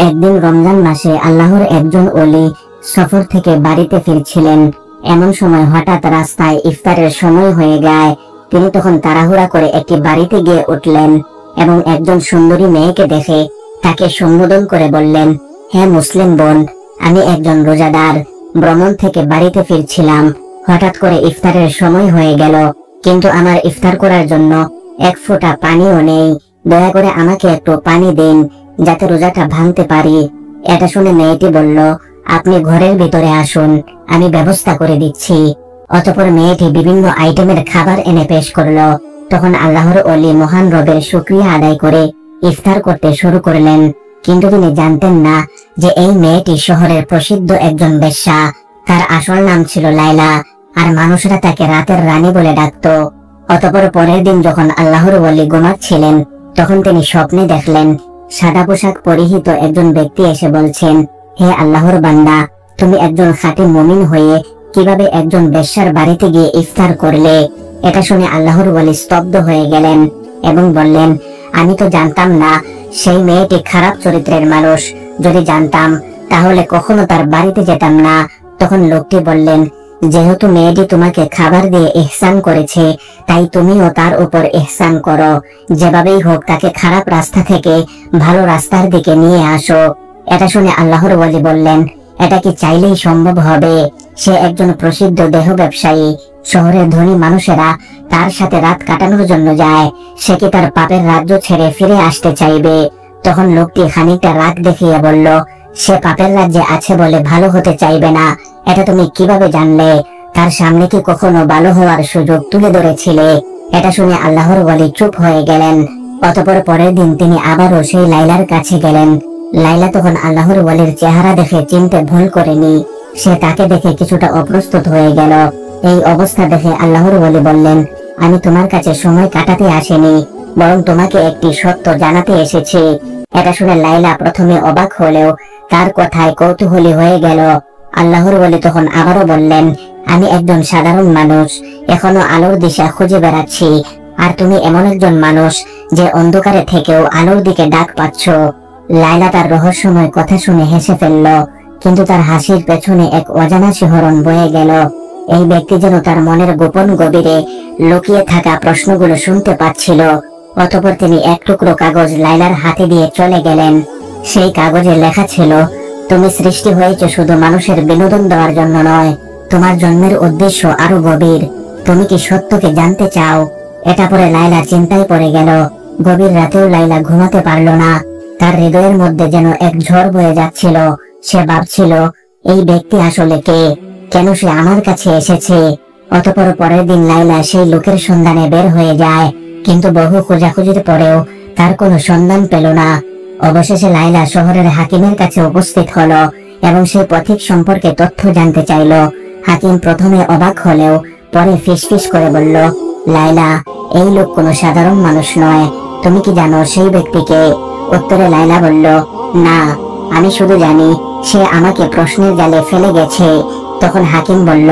একদিন রমজান মাসে আল্লাহর একজন ওলি সফর থেকে বাড়িতে ফিরছিলেন। এমন সময় হঠাৎ রাস্তায় ইফতারের সময় হয়ে যায়। তিনি তখন তাড়াহুড়া করে একটি বাড়িতে গিয়ে উঠলেন এবং একজন সুন্দরী মেয়েকে দেখে তাকে সম্বোধন করে বললেন, হে মুসলিম বোন, আমি একজন রোজাদার, ভ্রমণ থেকে বাড়িতে ফিরছিলাম। হঠাৎ করে ইফতারের সময় হয়ে গেল, কিন্তু আমার ইফতার করার জন্য এক ফোঁটা পানিও নেই। দয়া করে আমাকে একটু পানি দিন, যাতে রোজাটা ভাঙতে পারি। এটা শুনে মেয়েটি বলল, আপনি ঘরের ভিতরে আসুন, আমি ব্যবস্থা করে দিচ্ছি। অতঃপর মেয়েটি বিভিন্ন আইটেমের খাবার এনে পেশ করলো। তখন আল্লাহর ওলি মহান রবের শুকরিয়া আদায় করে ইফতার করতে শুরু করলেন। কিন্তু তিনি জানতেন না যে এই মেয়েটি শহরের প্রসিদ্ধ একজন বেশ্যা। তার আসল নাম ছিল লাইলা, আর মানুষরা তাকে রাতের রানী বলে ডাকত। অতঃপর পরের দিন যখন আল্লাহর ওলি ঘুমাচ্ছিলেন, তখন তিনি স্বপ্নে দেখলেন সাদা পোশাক পরিহিত একজন ব্যক্তি এসে বলছেন, হে আল্লাহর বান্দা, তুমি একজন খাঁটি মুমিন হয়ে কিভাবে একজন বেশ্যার বাড়িতে গিয়ে ইফতার করলে? এটা শুনে আল্লাহর ওলি স্তব্ধ হয়ে গেলেন এবং বললেন, আমি তো জানতাম না সেই মেয়েটি খারাপ চরিত্রের মানুষ। যদি জানতাম তাহলে কখনো তার বাড়িতে যেতাম না। তখন লোকটি বললেন, যেহেতু মেয়েটি তোমাকে খাবার দিয়ে ইহসান করেছে, তাই তুমিও তার উপর ইহসান করো। যেভাবেই হোক তাকে খারাপ রাস্তা থেকে ভালো রাস্তার দিকে নিয়ে আসো। এটা শুনে আল্লাহর ওলি বললেন, এটা কি চাইলেই সম্ভব হবে? সে একজন প্রসিদ্ধ দেহ ব্যবসায়ী। শহরের ধনী মানুষেরা তার সাথে রাত কাটানোর জন্য যায়। সে কি তার পাপের রাজ্য ছেড়ে ফিরে আসতে চাইবে? তখন লোকটি খানিকটা রাগ দেখিয়ে বলল, সে পাপের রাজ্যে আছে বলে ভালো হতে চাইবে না। এটা তুমি কিভাবে জানলে? তার সামনে কি কখনো ভালো হওয়ার সুযোগ তুলে ধরেছিলে? এটা শুনে আল্লাহর ওলি চুপ হয়ে গেলেন। অতঃপর পরের দিন তিনি আবারও সেই লাইলার কাছে গেলেন। লাইলা তখন আল্লাহর ওলির চেহারা দেখে চিনতে ভুল করেনি। সে তাকে দেখে কিছুটা অপ্রস্তুত হয়ে গেল। এই অবস্থা দেখে আল্লাহর ওলি বললেন, আমি তোমার কাছে সময় কাটাতে আসিনি, বরং তোমাকে একটি সত্য জানাতে এসেছি। এটা শুনে লাইলা প্রথমে অবাক হলেও তার কথায় কৌতূহলী হয়ে গেল। আল্লাহর ওলি তখন আবারও বললেন, আমি একজন সাধারণ মানুষ, এখনো আলোর দিশা খুঁজে বেড়াচ্ছি। আর তুমি এমন একজন মানুষ যে অন্ধকারে থেকেও আলোর দিকে ডাক পাচ্ছ। লাইলা তার রহস্যময় কথা শুনে হেসে ফেলল, কিন্তু তার হাসির পেছনে এক অজানা শিহরণ বয়ে গেল। এই ব্যক্তি যেন তার মনের গোপন গভীরে লুকিয়ে থাকা প্রশ্নগুলো শুনতে পাচ্ছিল। অতঃপর তিনি এক টুকরো কাগজ লাইলার হাতে দিয়ে চলে গেলেন। সেই কাগজে লেখা ছিল, তুমি সৃষ্টি হয়েছে শুধু মানুষের বিনোদন দেওয়ার জন্য নয়, তোমার জন্মের উদ্দেশ্য আরো গভীর। তুমি কি সত্যকে জানতে চাও? এটা পরে লাইলা চিন্তায় পড়ে গেল। গভীর রাতেও লাইলা ঘুমাতে পারল না। তার হৃদয়ের মধ্যে যেন এক ঝড় বয়ে যাচ্ছিল। সে ভাবছিল, এই ব্যক্তি আসলে কে? কেন সে আমার কাছে এসেছে? অতঃপর পরের দিন লাইলা সেই লোকের সন্ধানে বের হয়ে যায়, কিন্তু বহু খোঁজাখুঁজির পরেও তার কোনো সন্ধান পেল না। অবশেষে লাইলা শহরের হাকিমের কাছে উপস্থিত হলো এবং সেই পথিক সম্পর্কে তথ্য জানতে চাইল। হাকিম প্রথমে অবাক হলেও পরে ফিসফিস করে বলল, লাইলা, এই লোক কোনো সাধারণ মানুষ নয়। তুমি কি জানো সেই ব্যক্তিকে? উত্তরে লাইলা বলল, না, আমি শুধু জানি সে আমাকে প্রশ্নের জালে ফেলে গেছে। তখন হাকিম বলল,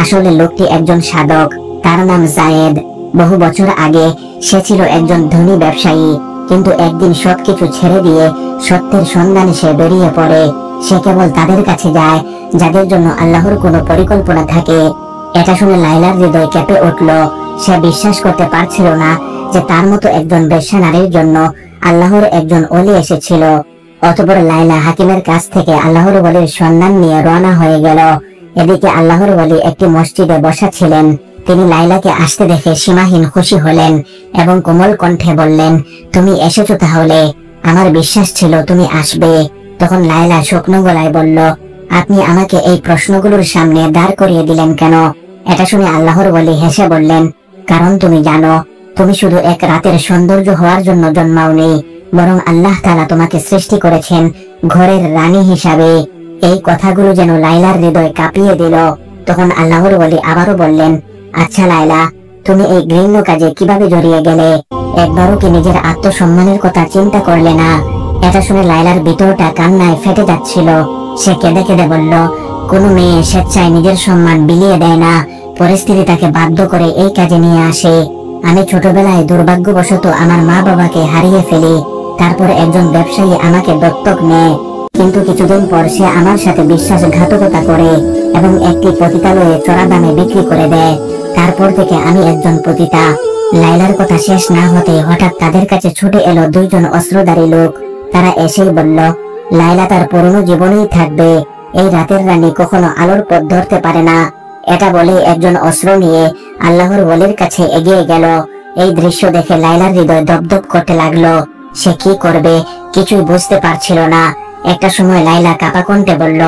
আসলে লোকটি একজন সাধক, তার নাম জায়েদ। বহু বছর আগে সে ছিল একজন ধনী ব্যবসায়ী, কিন্তু একদিন সবকিছু ছেড়ে দিয়ে সত্যের সন্ধানে সে বেরিয়ে পড়ে। সে কেবল তাদের কাছে যায় যাদের জন্য আল্লাহর কোনো পরিকল্পনা থাকে। এটা শুনে লাইলার হৃদয় কেঁপে উঠল। সে বিশ্বাস করতে পারছিল না যে তার মতো একজন বেশ্যা নারীর জন্য আল্লাহর একজন ওলি এসেছিল। অতঃপর লাইলা হাকিমের কাছ থেকে আল্লাহর ওলির সন্ধান নিয়ে রওনা হয়ে গেল। এদিকে আল্লাহর ওলি একটি মসজিদে বসা ছিলেন। তিনি লাইলাকে আসতে দেখে সীমাহীন খুশি হলেন এবং কোমল কণ্ঠে বললেন, তুমি এসেছো তাহলে? আমার বিশ্বাস ছিল তুমি আসবে। তখন লাইলা শুকনো গলায় বলল, আপনি আমাকে এই প্রশ্নগুলোর সামনে দাঁড় করিয়ে দিলেন কেন? এটা শুনে আল্লাহর ওলি হেসে বললেন, কারণ তুমি জানো, তুমি শুধু এক রাতের সৌন্দর্য হওয়ার জন্য জন্মাওনি, বরং আল্লাহ তাআলা তোমাকে সৃষ্টি করেছেন ঘরের রানী হিসাবে। এই কথাগুলো যেন লাইলার হৃদয় কাঁপিয়ে দিল। তখন আল্লাহর ওলি আবারও বললেন, আচ্ছা লাইলা, তুমি এই ঘৃণ্য কাজে কিভাবে জড়িয়ে গেলে? একবারও কি নিজের আত্মসম্মানের কথা চিন্তা করলে না? এটা শুনে লাইলার ভিতরটা কান্নায় ফেটে যাচ্ছিল। সে কেঁদে কেঁদে বলল, কোনো মেয়ে স্বেচ্ছায় নিজের সম্মান বিলিয়ে দেয় না, পরিস্থিতি তাকে বাধ্য করে এই কাজে নিয়ে আসে। আমি ছোটবেলায় দুর্ভাগ্যবশত আমার মা বাবাকে হারিয়ে ফেলি। তারপর একজন ব্যবসায়ী আমাকে দত্তক নেয়। কিন্তু কিছুদিন পর সে আমার সাথে বিশ্বাসঘাতকতা করে এবং একটি পতিতালয়ে চড়া দামে বিক্রি করে দেয়। তারপর থেকে আমি একজন পতিতা। লাইলার কথা শেষ না হতে হঠাৎ তাদের কাছে ছুটে এলো দুইজন অস্ত্রধারী লোক। তারা এসেই বলল, লাইলা তার পুরনো জীবনেই থাকবে, এই রাতের রানী কখনো আলোর পথ ধরতে পারে না। এটা বলে একজন অস্ত্র নিয়ে আল্লাহর ওলির কাছে এগিয়ে গেল। এই দৃশ্য দেখে লাইলার হৃদয় দপদপ করতে লাগলো। সে কি করবে কিছুই বুঝতে পারছিল না। একটা সময় লাইলা কাঁপা কণ্ঠে বলল,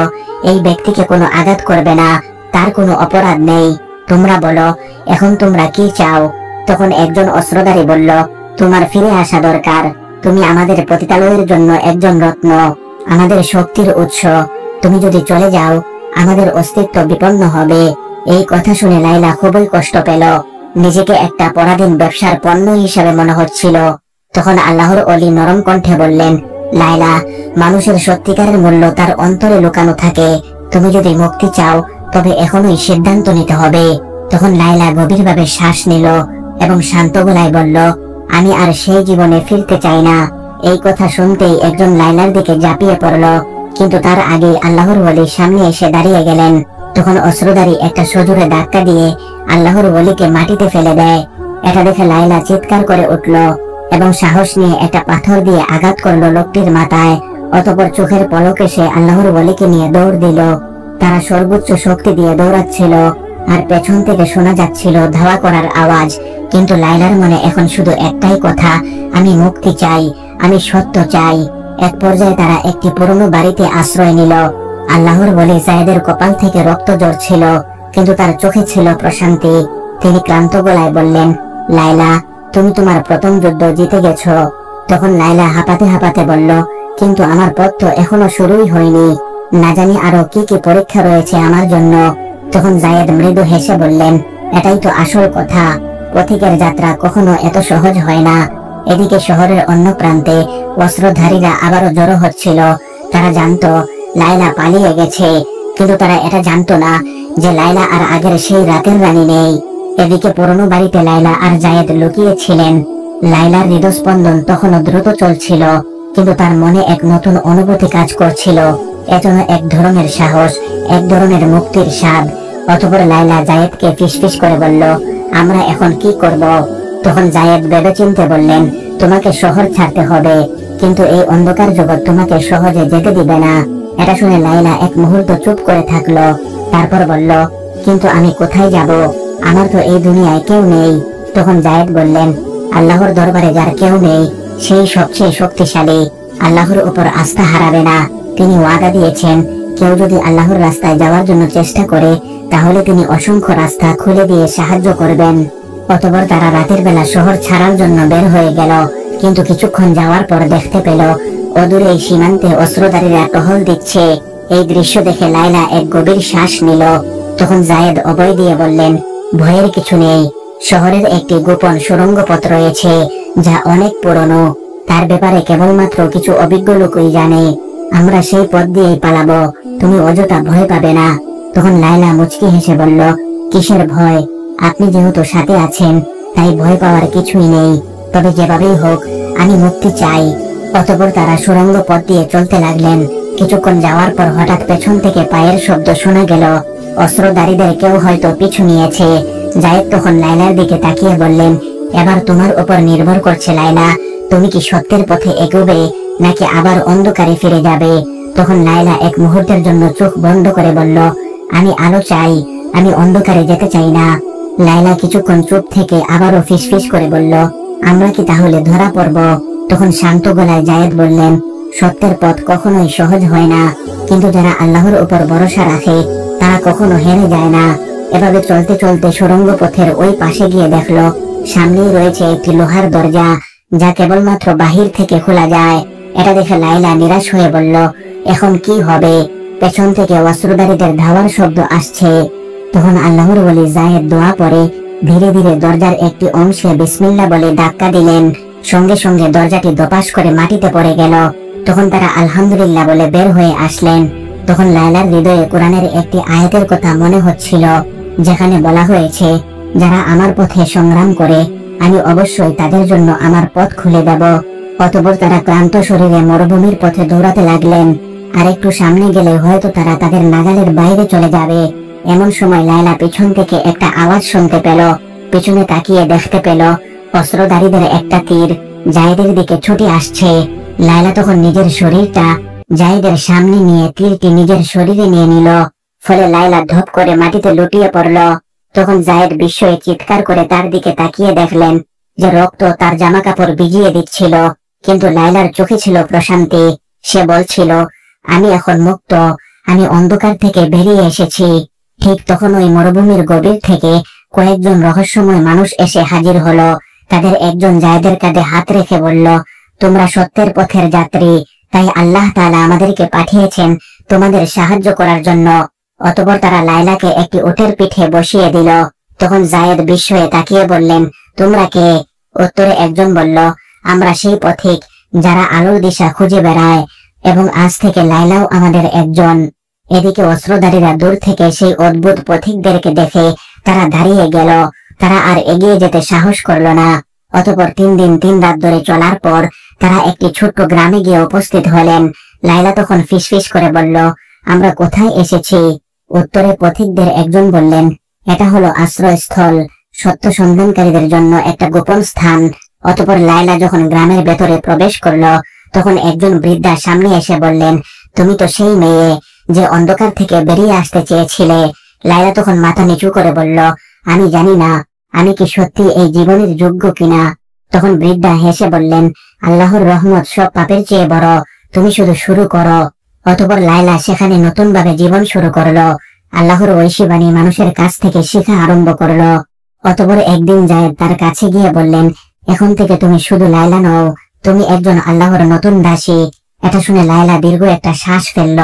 এই ব্যক্তিকে কোনো আঘাত করবে না, তার কোনো অপরাধ নেই। তোমরা বলো, এখন তোমরা কি চাও? তখন একজন অস্ত্রধারী বলল, তোমার ফিরে আসা দরকার। তুমি আমাদের পতিতালয়ের জন্য একজন রত্ন, আমাদের শক্তির উৎস। তুমি যদি চলে যাও আমাদের অস্তিত্ব বিপন্ন হবে। এই কথা শুনে লাইলা খুবই কষ্ট পেল। নিজেকে একটা পরাধীন ব্যবসার পণ্য হিসেবে মনে হচ্ছিল। তখন আল্লাহর ওলি নরম কণ্ঠে বললেন, লাইলা, মানুষের সত্যিকারের মূল্য তার অন্তরে লুকানো থাকে। তুমি যদি মুক্তি চাও তবে এখনই সিদ্ধান্ত নিতে হবে। তখন লাইলা গভীরভাবে শ্বাস নিল এবং শান্ত গলায় বলল, আমি আর সেই জীবনে ফিরতে চাই না। এই কথা শুনতেই একজন লাইলার দিকে ঝাঁপিয়ে পড়ল, কিন্তু তার আগে আল্লাহর ওলি সামনে এসে দাঁড়িয়ে গেলেন। তখন অস্ত্রধারী একটা সজোরে ধাক্কা দিয়ে আল্লাহর ওলিকে মাটিতে ফেলে দেয়। এটা দেখে লাইলা চিৎকার করে উঠল এবং সাহস নিয়ে একটা পাথর দিয়ে আঘাত করলো লোকটির মাথায়। অতঃপর চোখের পলকে সে আল্লাহর ওলিকে নিয়ে দৌড় দিল। তারা সর্বোচ্চ শক্তি দিয়ে দৌড়াচ্ছিল আর পেছন থেকে শোনা যাচ্ছিল ধাওয়া করার আওয়াজ। কিন্তু লাইলার মনে এখন শুধু একটাই কথা, আমি মুক্তি চাই, আমি সত্য চাই। এক পর্যায়ে তারা একটি পুরনো বাড়িতে আশ্রয় নিল। আল্লাহর ওলি জায়েদের কপাল থেকে রক্ত ঝরছিল, কিন্তু তার চোখে ছিল প্রশান্তি। তিনি ক্লান্ত গলায় বললেন, লাইলা, তুমি তোমার প্রথম যুদ্ধ জিতে গেছ। তখন লাইলা হাঁপাতে হাঁপাতে বলল, কিন্তু আমার পথ তো এখনো শুরুই হয়নি, না জানি আরো কি কি পরীক্ষা রয়েছে আমার জন্য। তখন জায়েদ মৃদু হেসে বললেন, এটাই তো আসল কথা, পথিকের যাত্রা কখনো এত সহজ হয় না। এদিকে শহরের অন্য প্রান্তে অস্ত্রধারীরা আবারও জড়ো হচ্ছিল। তারা জানতো লাইলা পালিয়ে গেছে, কিন্তু তারা এটা জানতো না যে লাইলা আর আগের সেই রাতের রানী নেই। এদিকে পুরনো বাড়িতে লাইলা আর জায়েদ লুকিয়ে ছিলেন। লাইলার হৃদস্পন্দন তখনও দ্রুত চলছিল, কিন্তু তার মনে এক নতুন অনুভূতি কাজ করছিল। এজন্য এক ধরনের সাহস, এক ধরনের মুক্তির স্বাদ। অতঃপর লাইলা জায়েদকে ফিসফিস করে বলল, আমরা এখন কি করব? তখন জায়েদ ভেবেচিন্তে বললেন, তোমাকে শহর ছাড়তে হবে, কিন্তু এই অন্ধকার জগৎ তোমাকে সহজে যেতে দিবে না। এটা শুনে লাইলা এক মুহূর্ত চুপ করে থাকলো। তারপর বলল, কিন্তু আমি কোথায় যাব? আমার তো এই দুনিয়ায় কেউ নেই। তখন জায়েদ বললেন, আল্লাহর দরবারে যার কেউ নেই সেই সবচেয়ে শক্তিশালী। আল্লাহর উপর আস্থা হারাবে না। তিনি ওয়াদা দিয়েছেন, কেউ যদি আল্লাহর রাস্তায় যাওয়ার জন্য চেষ্টা করে তাহলে তিনি অসংখ্য রাস্তা খুলে দিয়ে সাহায্য করবেন। অতঃপর তারা রাতের বেলা শহর ছাড়ার জন্য বের হয়ে গেল, কিন্তু কিছুক্ষণ যাওয়ার পর দেখতে পেল অদূরে এই সীমান্তে অস্ত্রধারীরা টহল দিচ্ছে। এই দৃশ্য দেখে লাইলা এক গভীর শ্বাস নিল। তখন জায়েদ অভয় দিয়ে বললেন, ভয়ের কিছু নেই, শহরের একটি গোপন সুড়ঙ্গ পথ রয়েছে যা অনেক পুরনো। তার ব্যাপারে কেবলমাত্র কিছু অভিজ্ঞ লোকই জানে। আমরা সেই পথ দিয়েই পালাবো, তুমি অযথা ভয় পাবে না। তখন লাইলা মুচকি হেসে বলল, কিসের ভয়? আপনি যেহেতু সাথে আছেন তাই ভয় পাওয়ার কিছুই নেই। তবে যেভাবেই হোক আমি মুক্তি চাই। অতঃপর তারা সুড়ঙ্গ পথ দিয়ে চলতে লাগলেন। কিছুক্ষণ যাওয়ার পর হঠাৎ পেছন থেকে পায়ের শব্দ শোনা গেল। অস্ত্রধারীদের কেউ হয়তো পিছু নিয়েছে। জায়েদ তখন লাইলার দিকে তাকিয়ে বললেন, এবার তোমার উপর নির্ভর করছে লাইলা, তুমি কি সত্যের পথে এগোবে নাকি আবার অন্ধকারে ফিরে যাবে? তখন লাইলা এক মুহূর্তের জন্য চোখ বন্ধ করে বলল, আমি আলো চাই, আমি অন্ধকারে যেতে চাই না। লাইলা কিছুক্ষণ চুপ থেকে আবারও ফিসফিস করে বলল, আমরা কি তাহলে ধরা পড়ব? তখন শান্ত গলায় জায়েদ বললেন, সত্যের পথ কখনোই সহজ হয় না, কিন্তু যারা আল্লাহর উপর ভরসা রাখে তারা কখনো হেরে যায় না। এভাবে চলতে চলতে সুড়ঙ্গ পথের ওই পাশে গিয়ে দেখলো সামনেই রয়েছে একটি লোহার দরজা, যা কেবলমাত্র বাহির থেকে খোলা যায়। এটা দেখে লাইলা নিরাশ হয়ে বলল, এখন কি হবে? পেছন থেকে অস্ত্রধারীদের ধাওয়ার শব্দ আসছে। তখন আল্লাহর ওলি জায়েদ দোয়া পড়ে ধীরে ধীরে দরজার একটি অংশে বিসমিল্লাহ বলে ধাক্কা দিলেন। সঙ্গে সঙ্গে দরজাটি দপাস করে মাটিতে পড়ে গেল। তখন তারা আলহামদুলিল্লাহ বলে বের হয়ে আসলেন। তখন লায়লার হৃদয়ে কোরআনের একটি আয়াতের কথা মনে হচ্ছিল, যেখানে বলা হয়েছে, যারা আমার পথে সংগ্রাম করে আমি অবশ্যই তাদের জন্য আমার পথ খুলে দেব। অতঃপর তারা ক্লান্ত শরীরে মরুভূমির পথে দৌড়াতে লাগলেন। আর একটু সামনে গেলে হয়তো তারা তাদের নাগালের বাইরে চলে যাবে। এমন সময় লায়লা পিছন থেকে একটা আওয়াজ শুনতে পেল। পিছনে তাকিয়ে দেখতে পেল অস্ত্রধারীদের একটা তীর জায়েদের দিকে ছুটে আসছে। লায়লা তখন নিজের শরীরটা জায়েদের সামনে নিয়ে তীরটি নিজের শরীরে নিয়ে নিল। ফলে লায়লা ধপ করে মাটিতে লুটিয়ে পড়ল। তখন জায়েদ বিস্ময়ে চিৎকার করে তার দিকে তাকিয়ে দেখলেন যে রক্ত তার জামা কাপড় ভিজিয়ে দিচ্ছিল, কিন্তু লায়লার চোখে ছিল প্রশান্তি। সে বলছিল, আমি এখন মুক্ত, আমি অন্ধকার থেকে বেরিয়ে এসেছি। ঠিক তখন ওই মরুভূমির গভীর থেকে কয়েকজন রহস্যময় মানুষ এসে হাজির হলো। তাদের একজন জায়েদের কাঁধে হাত রেখে বলল, তোমরা সত্যের পথের যাত্রী, তাই আল্লাহ তাআলা আমাদেরকে পাঠিয়েছেন তোমাদের সাহায্য করার জন্য। অতঃপর তারা লায়লাকে একটি উটের পিঠে বসিয়ে দিল। তখন জায়েদ বিস্ময়ে তাকিয়ে বললেন, তোমরা কে? উত্তরে একজন বলল, আমরা সেই পথিক যারা আলোর দিশা খুঁজে বেড়ায়, এবং আজ থেকে লায়লাও আমাদের একজন। এদিকে অস্ত্রধারীরা দূর থেকে সেই অদ্ভুত পথিকদেরকে দেখে তারা দাঁড়িয়ে গেল। তারা আর এগিয়ে যেতে সাহস করল না। অতঃপর 3 দিন 3 রাত ধরে চলার পর তারা একটি ছোট্ট গ্রামে গিয়ে উপস্থিত হলেন। লায়লা তখন ফিসফিস করে বলল, আমরা কোথায় এসেছি? উত্তরে পথিকদের একজন বললেন, এটা হলো আশ্রয়স্থল, সত্য সন্ধানকারীদের জন্য একটা গোপন স্থান। অতঃপর লায়লা যখন গ্রামের ভেতরে প্রবেশ করল, তখন একজন বৃদ্ধা সামনে এসে বললেন, তুমি তো সেই মেয়ে যে অন্ধকার থেকে বেরিয়ে আসতে চেয়েছিলে। লায়লা তখন মাথা নিচু করে বলল, আমি জানি না আমি কি সত্যি এই জীবনের যোগ্য কিনা। তখন বৃদ্ধা হেসে বললেন, আল্লাহর রহমত সব পাপের চেয়ে বড়, তুমি শুধু শুরু করো। অতঃপর লায়লা সেখানে নতুন ভাবে জীবন শুরু করলো। আল্লাহর ঐশী বাণী মানুষের কাছ থেকে শেখা আরম্ভ করলো। অতঃপর একদিন জায়েদ তার কাছে গিয়ে বললেন, এখন থেকে তুমি শুধু লায়লা নও, তুমি একজন আল্লাহর নতুন দাসী। এটা শুনে লায়লা দীর্ঘ একটা শ্বাস ফেলল,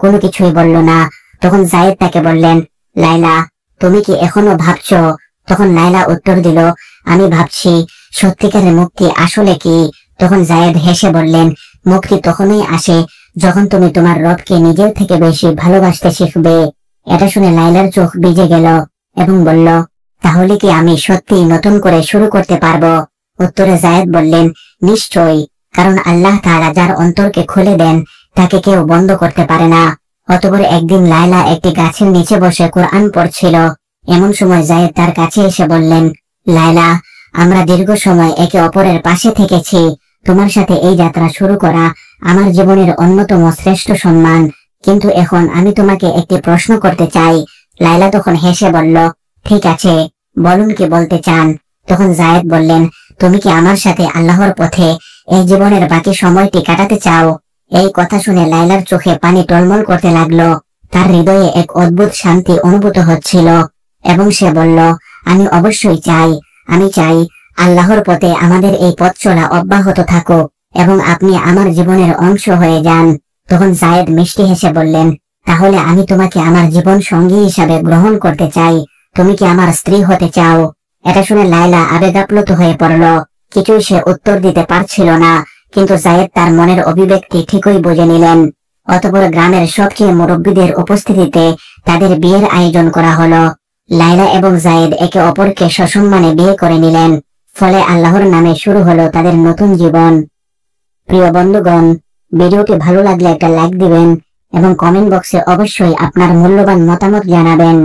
কোনো কিছুই বলল না। তখন জায়েদ তাকে বললেন, লায়লা, তুমি কি এখনো ভাবছো? তখন লায়লা উত্তর দিল, আমি ভাবছি সত্যিকারের মুক্তি আসলে কি। তখন জায়েদ হেসে বললেন, মুক্তি তখনই আসে যখন তুমি তোমার রবকে নিজের থেকে বেশি ভালোবাসতে শিখবে। এটা শুনে লায়লার চোখ ভিজে গেল এবং বলল, তাহলে কি আমি সত্যি নতুন করে শুরু করতে পারবো? উত্তরে জায়েদ বললেন, নিশ্চয়ই, কারণ আল্লাহ তাআলা যার অন্তরকে খুলে দেন তাকে কেউ বন্ধ করতে পারে না। অতঃপর একদিন লায়লা একটি গাছের নিচে বসে কোরআন পড়ছিল। এমন সময় জায়েদ তার কাছে এসে বললেন, লায়লা, আমরা দীর্ঘ সময় একে অপরের পাশে থেকেছি। তোমার সাথে এই যাত্রা শুরু করা আমার জীবনের অন্যতম শ্রেষ্ঠ সম্মান, কিন্তু এখন আমি তোমাকে একটি প্রশ্ন করতে চাই। লায়লা তখন হেসে বলল, ঠিক আছে, বলুন কি বলতে চান। তখন জায়েদ বললেন, তুমি কি আমার সাথে আল্লাহর পথে এই জীবনের বাকি সময়টি কাটাতে চাও? এই কথা শুনে লায়লার চোখে পানি টলমল করতে লাগলো। তার হৃদয়ে এক অদ্ভুত শান্তি অনুভূত হচ্ছিল এবং সে বলল, আমি অবশ্যই চাই। আমি চাই আল্লাহর পথে আমাদের এই পথ চলা অব্যাহত থাকুক এবং আপনি আমার জীবনের অংশ হয়ে যান। তখন জায়েদ মিষ্টি হেসে বললেন, তাহলে আমি তোমাকে আমার জীবন সঙ্গী হিসাবে গ্রহণ করতে চাই। তুমি কি আমার স্ত্রী হতে চাও? এটা শুনে লায়লা আবেগাপ্লুত হয়ে পড়ল। কিছুই সে উত্তর দিতে পারছিল না, কিন্তু জায়েদ তার মনের অভিব্যক্তি ঠিকই বুঝে নিলেন। অতঃপর গ্রামের সবচেয়ে মুরব্বীদের উপস্থিতিতে তাদের বিয়ের আয়োজন করা হলো। লায়লা এবং জায়েদ একে অপরকে সসম্মানে বিয়ে করে নিলেন। ফলে আল্লাহর নামে শুরু হলো তাদের নতুন জীবন। প্রিয় বন্ধুগণ, ভিডিওটি ভালো লাগলে একটা লাইক দিবেন এবং কমেন্ট বক্সে অবশ্যই আপনার মূল্যবান মতামত জানাবেন।